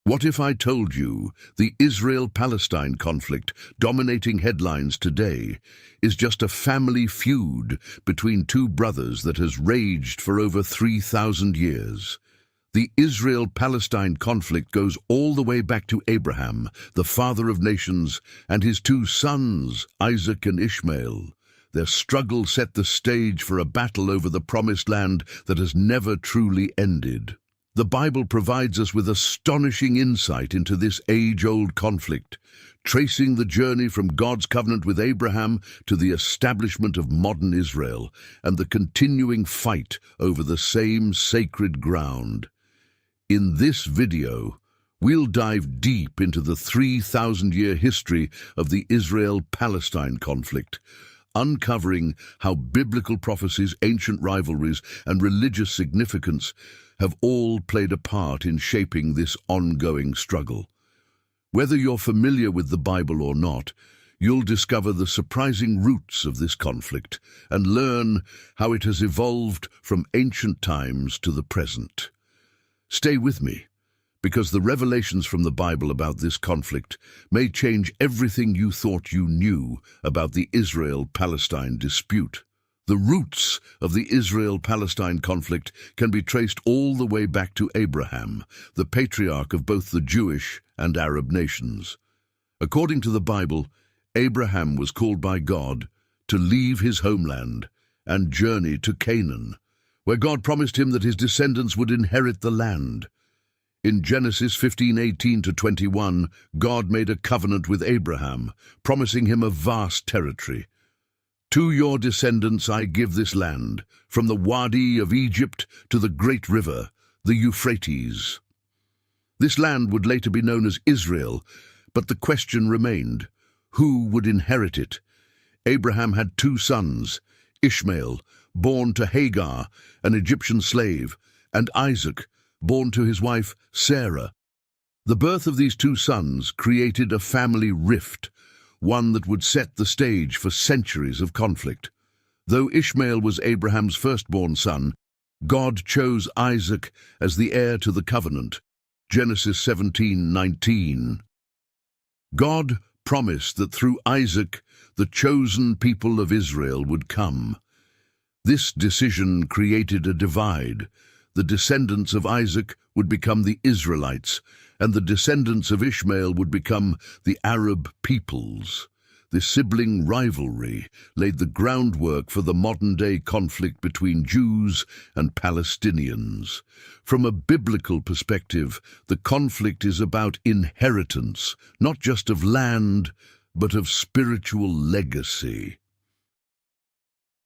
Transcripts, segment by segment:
What if I told you the Israel-Palestine conflict dominating headlines today is just a family feud between two brothers that has raged for over 3,000 years? The Israel-Palestine conflict goes all the way back to Abraham, the father of nations, and his two sons, Isaac and Ishmael. Their struggle set the stage for a battle over the promised land that has never truly ended. The Bible provides us with astonishing insight into this age-old conflict, tracing the journey from God's covenant with Abraham to the establishment of modern Israel and the continuing fight over the same sacred ground. In this video, we'll dive deep into the 3,000-year history of the Israel-Palestine conflict, uncovering how biblical prophecies, ancient rivalries, and religious significance have all played a part in shaping this ongoing struggle. Whether you're familiar with the Bible or not, you'll discover the surprising roots of this conflict and learn how it has evolved from ancient times to the present. Stay with me, because the revelations from the Bible about this conflict may change everything you thought you knew about the Israel-Palestine dispute. The roots of the Israel-Palestine conflict can be traced all the way back to Abraham, the patriarch of both the Jewish and Arab nations. According to the Bible, Abraham was called by God to leave his homeland and journey to Canaan, where God promised him that his descendants would inherit the land. In Genesis 15:18-21, God made a covenant with Abraham, promising him a vast territory. "To your descendants I give this land, from the Wadi of Egypt to the great river, the Euphrates." This land would later be known as Israel, but the question remained: who would inherit it? Abraham had two sons, Ishmael, born to Hagar, an Egyptian slave, and Isaac, born to his wife Sarah. The birth of these two sons created a family rift, one that would set the stage for centuries of conflict. Though Ishmael was Abraham's firstborn son, God chose Isaac as the heir to the covenant. Genesis 17:19. God promised that through Isaac, the chosen people of Israel would come. This decision created a divide. The descendants of Isaac would become the Israelites, and the descendants of Ishmael would become the Arab peoples. This sibling rivalry laid the groundwork for the modern-day conflict between Jews and Palestinians. From a biblical perspective, the conflict is about inheritance, not just of land, but of spiritual legacy.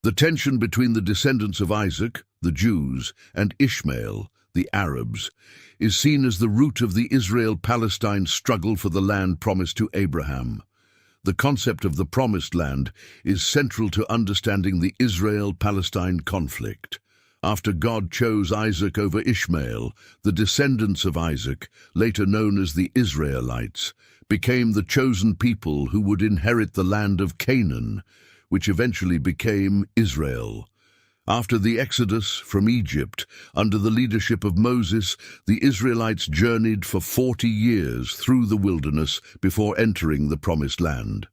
The tension between the descendants of Isaac, the Jews, and Ishmael, the Arabs, is seen as the root of the Israel-Palestine struggle for the land promised to Abraham. The concept of the Promised Land is central to understanding the Israel-Palestine conflict. After God chose Isaac over Ishmael, the descendants of Isaac, later known as the Israelites, became the chosen people who would inherit the land of Canaan, which eventually became Israel. After the Exodus from Egypt, under the leadership of Moses, the Israelites journeyed for 40 years through the wilderness before entering the Promised Land.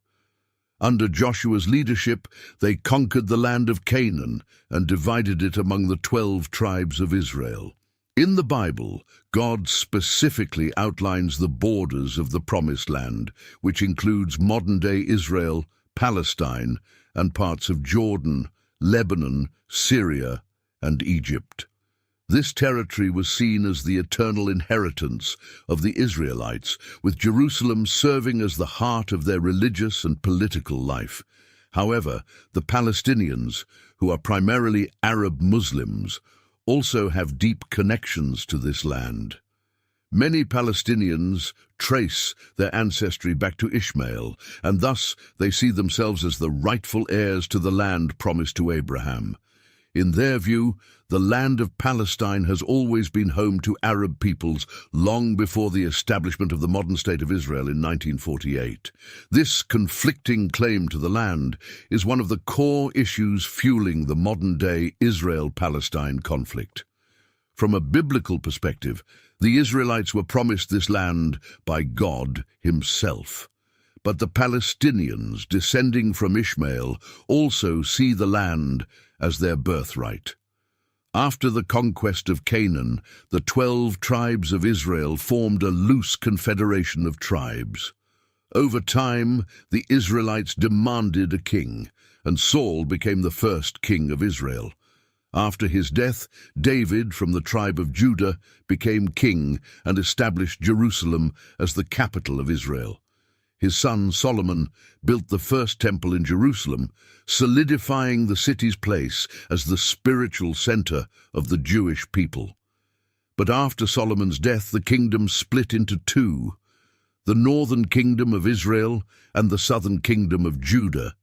Under Joshua's leadership, they conquered the land of Canaan and divided it among the 12 tribes of Israel. In the Bible, God specifically outlines the borders of the Promised Land, which includes modern-day Israel, Palestine, and parts of Jordan, Lebanon, Syria, and Egypt. This territory was seen as the eternal inheritance of the Israelites, with Jerusalem serving as the heart of their religious and political life. However, the Palestinians, who are primarily Arab Muslims, also have deep connections to this land. Many Palestinians trace their ancestry back to Ishmael, and thus they see themselves as the rightful heirs to the land promised to Abraham. In their view, the land of Palestine has always been home to Arab peoples long before the establishment of the modern state of Israel in 1948. This conflicting claim to the land is one of the core issues fueling the modern-day Israel-Palestine conflict. From a biblical perspective, the Israelites were promised this land by God Himself. But the Palestinians, descending from Ishmael, also see the land as their birthright. After the conquest of Canaan, the 12 tribes of Israel formed a loose confederation of tribes. Over time, the Israelites demanded a king, and Saul became the first king of Israel. After his death, David, from the tribe of Judah, became king and established Jerusalem as the capital of Israel. His son Solomon built the first temple in Jerusalem, solidifying the city's place as the spiritual center of the Jewish people. But after Solomon's death, the kingdom split into two: the northern kingdom of Israel and the southern kingdom of Judah.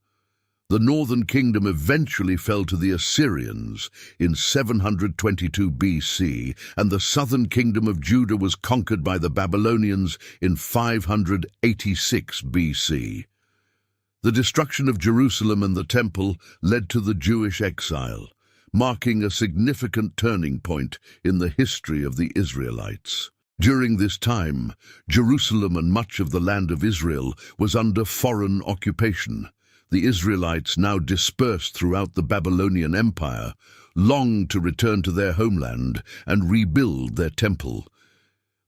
The northern kingdom eventually fell to the Assyrians in 722 BC, and the southern kingdom of Judah was conquered by the Babylonians in 586 BC. The destruction of Jerusalem and the temple led to the Jewish exile, marking a significant turning point in the history of the Israelites. During this time, Jerusalem and much of the land of Israel was under foreign occupation. The Israelites, now dispersed throughout the Babylonian Empire, longed to return to their homeland and rebuild their temple.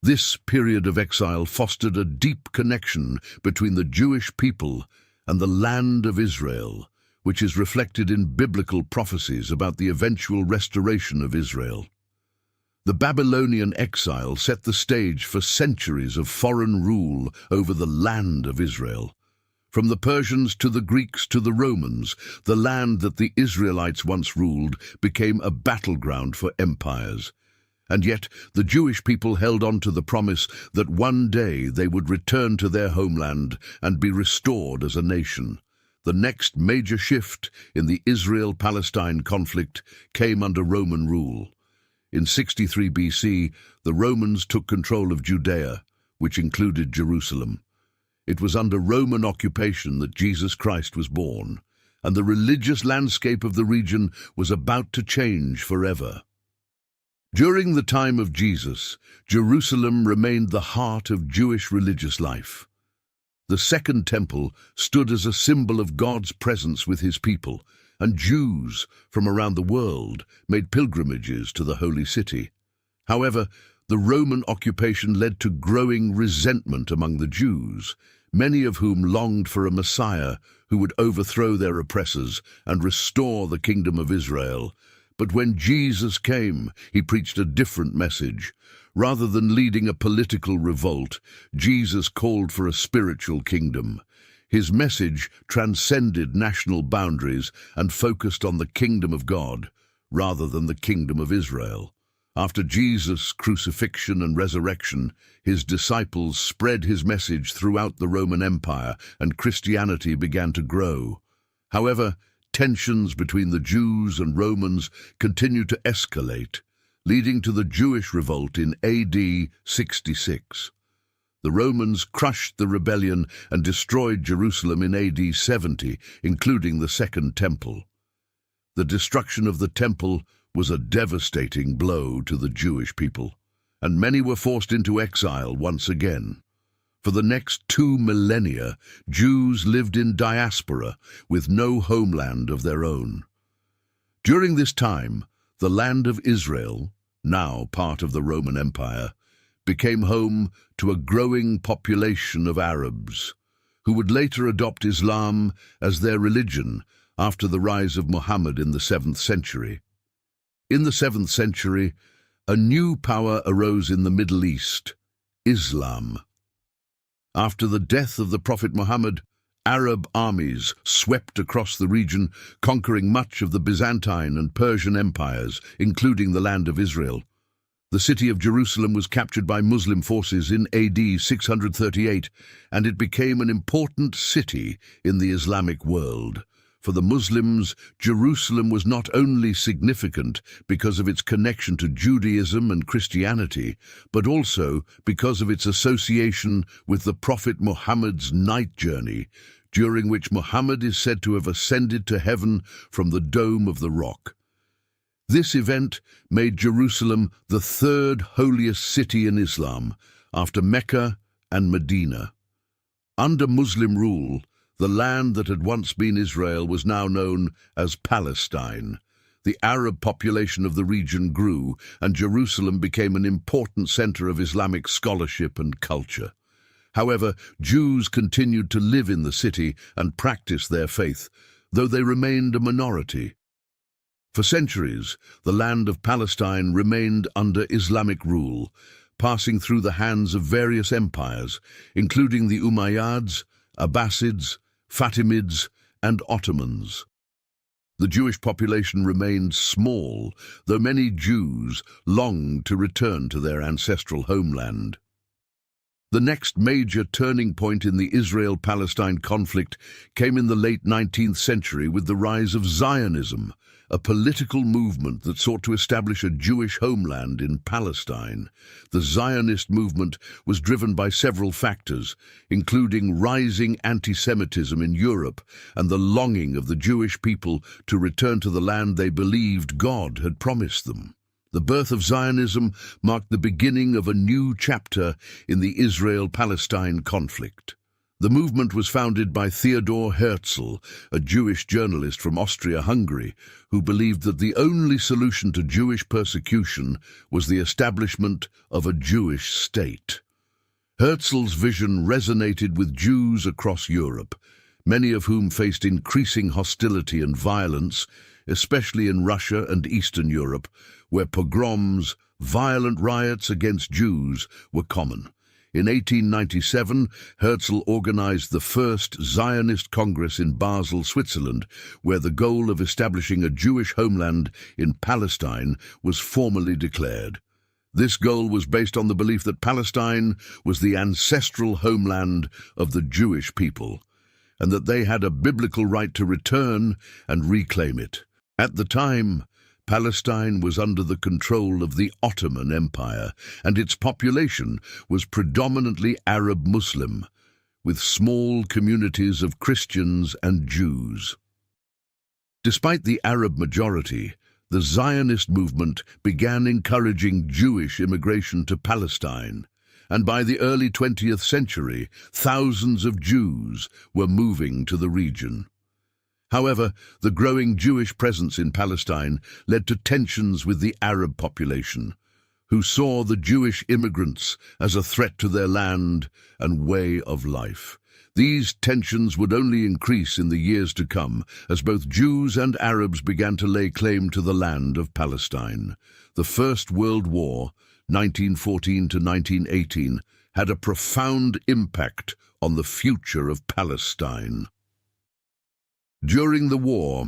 This period of exile fostered a deep connection between the Jewish people and the land of Israel, which is reflected in biblical prophecies about the eventual restoration of Israel. The Babylonian exile set the stage for centuries of foreign rule over the land of Israel. From the Persians to the Greeks to the Romans, the land that the Israelites once ruled became a battleground for empires. And yet, the Jewish people held on to the promise that one day they would return to their homeland and be restored as a nation. The next major shift in the Israel-Palestine conflict came under Roman rule. In 63 BC, the Romans took control of Judea, which included Jerusalem. It was under Roman occupation that Jesus Christ was born, and the religious landscape of the region was about to change forever. During the time of Jesus, Jerusalem remained the heart of Jewish religious life. The Second Temple stood as a symbol of God's presence with His people, and Jews from around the world made pilgrimages to the Holy City. However, the Roman occupation led to growing resentment among the Jews, many of whom longed for a Messiah who would overthrow their oppressors and restore the kingdom of Israel. But when Jesus came, He preached a different message. Rather than leading a political revolt, Jesus called for a spiritual kingdom. His message transcended national boundaries and focused on the kingdom of God, rather than the kingdom of Israel. After Jesus' crucifixion and resurrection, His disciples spread His message throughout the Roman Empire, and Christianity began to grow. However, tensions between the Jews and Romans continued to escalate, leading to the Jewish revolt in AD 66. The Romans crushed the rebellion and destroyed Jerusalem in AD 70, including the Second Temple. The destruction of the temple was a devastating blow to the Jewish people, and many were forced into exile once again. For the next 2 millennia, Jews lived in diaspora with no homeland of their own. During this time, the land of Israel, now part of the Roman Empire, became home to a growing population of Arabs, who would later adopt Islam as their religion after the rise of Muhammad in the 7th century. In the 7th century, a new power arose in the Middle East, Islam. After the death of the Prophet Muhammad, Arab armies swept across the region, conquering much of the Byzantine and Persian empires, including the land of Israel. The city of Jerusalem was captured by Muslim forces in AD 638, and it became an important city in the Islamic world. For the Muslims, Jerusalem was not only significant because of its connection to Judaism and Christianity, but also because of its association with the Prophet Muhammad's night journey, during which Muhammad is said to have ascended to heaven from the Dome of the Rock. This event made Jerusalem the third holiest city in Islam, after Mecca and Medina. Under Muslim rule, the land that had once been Israel was now known as Palestine. The Arab population of the region grew, and Jerusalem became an important center of Islamic scholarship and culture. However, Jews continued to live in the city and practice their faith, though they remained a minority. For centuries, the land of Palestine remained under Islamic rule, passing through the hands of various empires, including the Umayyads, Abbasids, Fatimids, and Ottomans. The Jewish population remained small, though many Jews longed to return to their ancestral homeland. The next major turning point in the Israel-Palestine conflict came in the late 19th century with the rise of Zionism, a political movement that sought to establish a Jewish homeland in Palestine. The Zionist movement was driven by several factors, including rising anti-Semitism in Europe and the longing of the Jewish people to return to the land they believed God had promised them. The birth of Zionism marked the beginning of a new chapter in the Israel-Palestine conflict. The movement was founded by Theodor Herzl, a Jewish journalist from Austria-Hungary, who believed that the only solution to Jewish persecution was the establishment of a Jewish state. Herzl's vision resonated with Jews across Europe, many of whom faced increasing hostility and violence, especially in Russia and Eastern Europe, where pogroms, violent riots against Jews, were common. In 1897, Herzl organized the first Zionist Congress in Basel, Switzerland, where the goal of establishing a Jewish homeland in Palestine was formally declared. This goal was based on the belief that Palestine was the ancestral homeland of the Jewish people, and that they had a biblical right to return and reclaim it. At the time, Palestine was under the control of the Ottoman Empire, and its population was predominantly Arab Muslim, with small communities of Christians and Jews. Despite the Arab majority, the Zionist movement began encouraging Jewish immigration to Palestine, and by the early 20th century, thousands of Jews were moving to the region. However, the growing Jewish presence in Palestine led to tensions with the Arab population, who saw the Jewish immigrants as a threat to their land and way of life. These tensions would only increase in the years to come, as both Jews and Arabs began to lay claim to the land of Palestine. The First World War, 1914 to 1918, had a profound impact on the future of Palestine. During the war,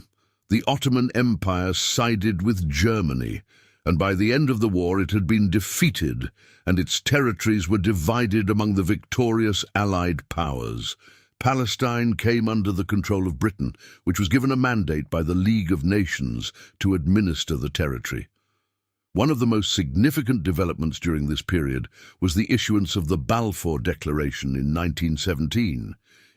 the Ottoman Empire sided with Germany, and by the end of the war it had been defeated, and its territories were divided among the victorious Allied powers. Palestine came under the control of Britain, which was given a mandate by the League of Nations to administer the territory. One of the most significant developments during this period was the issuance of the Balfour Declaration in 1917.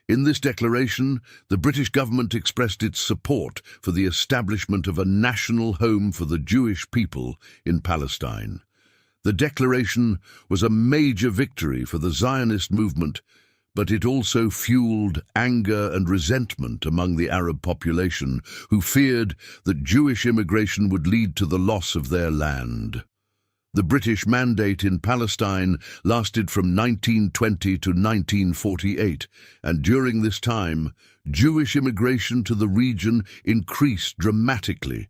In this declaration, the British government expressed its support for the establishment of a national home for the Jewish people in Palestine. The declaration was a major victory for the Zionist movement, but it also fueled anger and resentment among the Arab population, who feared that Jewish immigration would lead to the loss of their land. The British mandate in Palestine lasted from 1920 to 1948, and during this time, Jewish immigration to the region increased dramatically.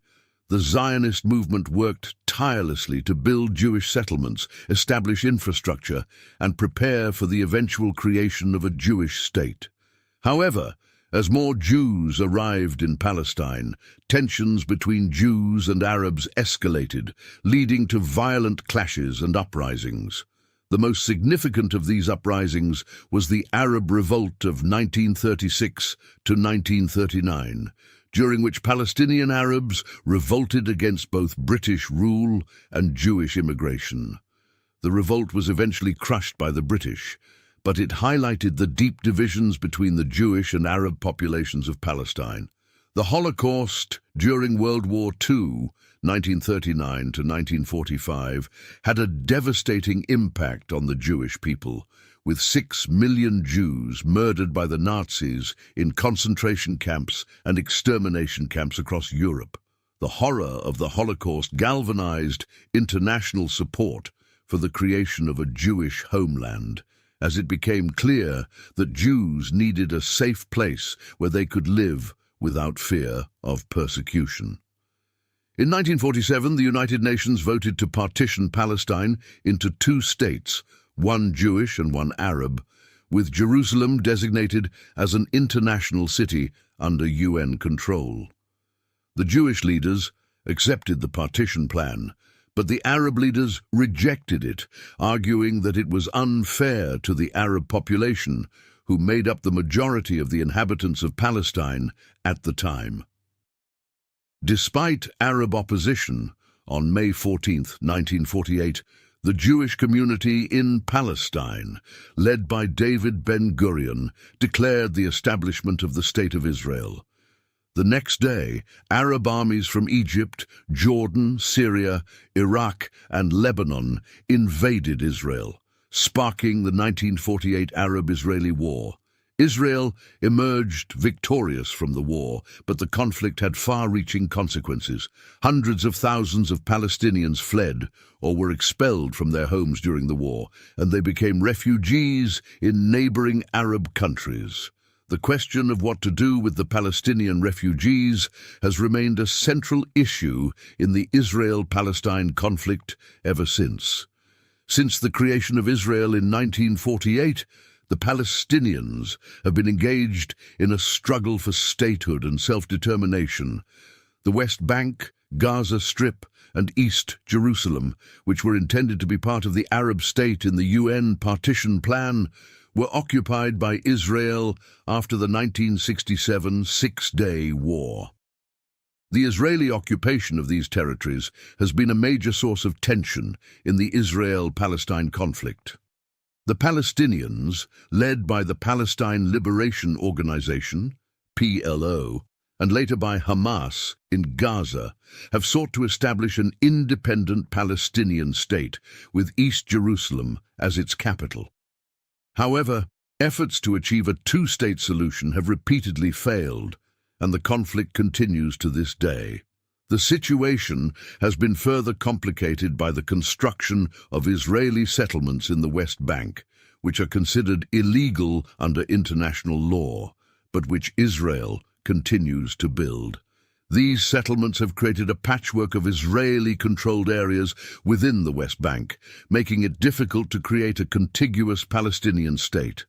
The Zionist movement worked tirelessly to build Jewish settlements, establish infrastructure, and prepare for the eventual creation of a Jewish state. However, as more Jews arrived in Palestine, tensions between Jews and Arabs escalated, leading to violent clashes and uprisings. The most significant of these uprisings was the Arab Revolt of 1936 to 1939, during which Palestinian Arabs revolted against both British rule and Jewish immigration. The revolt was eventually crushed by the British, but it highlighted the deep divisions between the Jewish and Arab populations of Palestine. The Holocaust during World War II, 1939 to 1945, had a devastating impact on the Jewish people, with 6 million Jews murdered by the Nazis in concentration camps and extermination camps across Europe. The horror of the Holocaust galvanized international support for the creation of a Jewish homeland, as it became clear that Jews needed a safe place where they could live without fear of persecution. In 1947, the United Nations voted to partition Palestine into 2 states, one Jewish and one Arab, with Jerusalem designated as an international city under UN control. The Jewish leaders accepted the partition plan, but the Arab leaders rejected it, arguing that it was unfair to the Arab population, who made up the majority of the inhabitants of Palestine at the time. Despite Arab opposition, on May 14, 1948, the Jewish community in Palestine, led by David Ben-Gurion, declared the establishment of the State of Israel. The next day, Arab armies from Egypt, Jordan, Syria, Iraq, and Lebanon invaded Israel, sparking the 1948 Arab-Israeli War. Israel emerged victorious from the war, but the conflict had far-reaching consequences. Hundreds of thousands of Palestinians fled or were expelled from their homes during the war, and they became refugees in neighboring Arab countries. The question of what to do with the Palestinian refugees has remained a central issue in the Israel-Palestine conflict ever since. Since the creation of Israel in 1948, the Palestinians have been engaged in a struggle for statehood and self-determination. The West Bank, Gaza Strip, and East Jerusalem, which were intended to be part of the Arab state in the UN partition plan, were occupied by Israel after the 1967 Six-Day War. The Israeli occupation of these territories has been a major source of tension in the Israel-Palestine conflict. The Palestinians, led by the Palestine Liberation Organization, PLO, and later by Hamas in Gaza, have sought to establish an independent Palestinian state with East Jerusalem as its capital. However, efforts to achieve a two-state solution have repeatedly failed, and the conflict continues to this day. The situation has been further complicated by the construction of Israeli settlements in the West Bank, which are considered illegal under international law, but which Israel continues to build. These settlements have created a patchwork of Israeli-controlled areas within the West Bank, making it difficult to create a contiguous Palestinian state.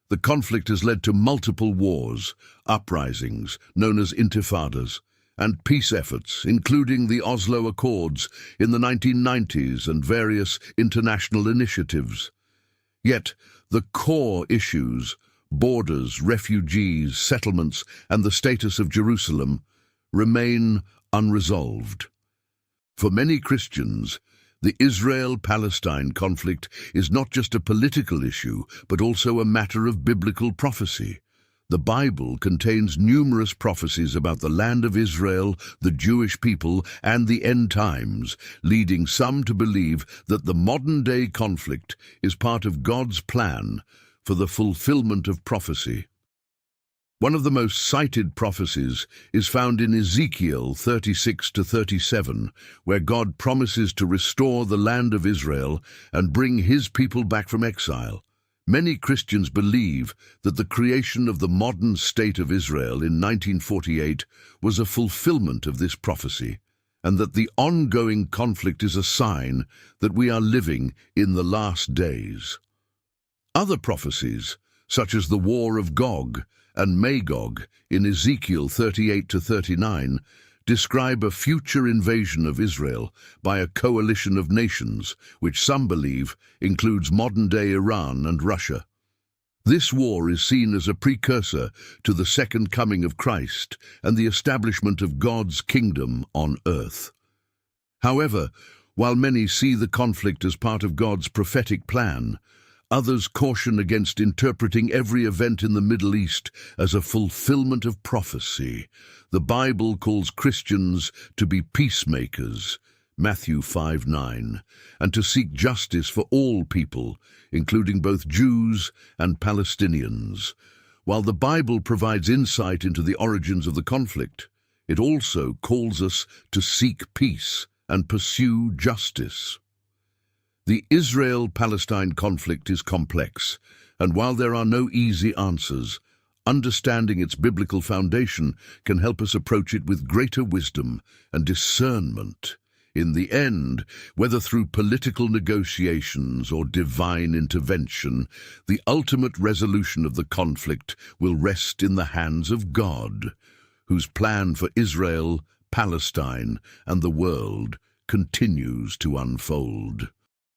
The conflict has led to multiple wars, uprisings, known as intifadas, and peace efforts, including the Oslo Accords in the 1990s and various international initiatives. Yet, the core issues, borders, refugees, settlements, and the status of Jerusalem, remain unresolved. For many Christians, the Israel-Palestine conflict is not just a political issue, but also a matter of biblical prophecy. The Bible contains numerous prophecies about the land of Israel, the Jewish people, and the end times, leading some to believe that the modern-day conflict is part of God's plan for the fulfillment of prophecy. One of the most cited prophecies is found in Ezekiel 36-37, where God promises to restore the land of Israel and bring his people back from exile. Many Christians believe that the creation of the modern state of Israel in 1948 was a fulfillment of this prophecy, and that the ongoing conflict is a sign that we are living in the last days. Other prophecies, such as the War of Gog and Magog in Ezekiel 38-39, describe a future invasion of Israel by a coalition of nations, which some believe includes modern-day Iran and Russia. This war is seen as a precursor to the second coming of Christ and the establishment of God's kingdom on earth. However, while many see the conflict as part of God's prophetic plan, Others caution against interpreting every event in the Middle East as a fulfillment of prophecy. The Bible calls Christians to be peacemakers, Matthew 5:9, and to seek justice for all people, including both Jews and Palestinians. While the Bible provides insight into the origins of the conflict, it also calls us to seek peace and pursue justice. The Israel-Palestine conflict is complex, and while there are no easy answers, understanding its biblical foundation can help us approach it with greater wisdom and discernment. In the end, whether through political negotiations or divine intervention, the ultimate resolution of the conflict will rest in the hands of God, whose plan for Israel, Palestine, and the world continues to unfold.